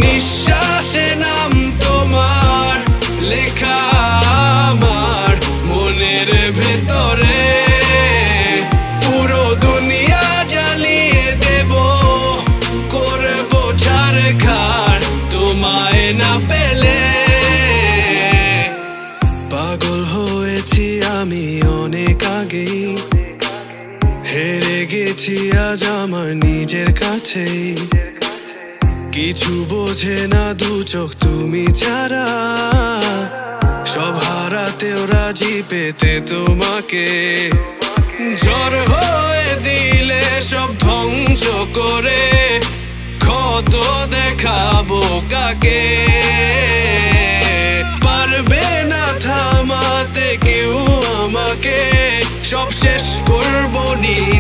নিঃশ্বাসে নাম তোমার লেখা আমার মনের ভেতরে। পুরো দুনিয়া জ্বালিয়ে দেব, করব ছারখার তোমায় না পেলে। পাগল হয়েছি আমি অনেক আগেই, হেরে গেছি আজ আমার নিজের কাছেই। কিছু বোঝে না দু চোখ তুমি ছাড়া, সব হারাতেও রাজি পেতে তোমাকে। ঝড় হয়ে দিলে সব ধ্বংস করে ক্ষত দেখাবো কাকে। পারবে না থামাতে কেউ আমাকে, সব শেষ করবো নি।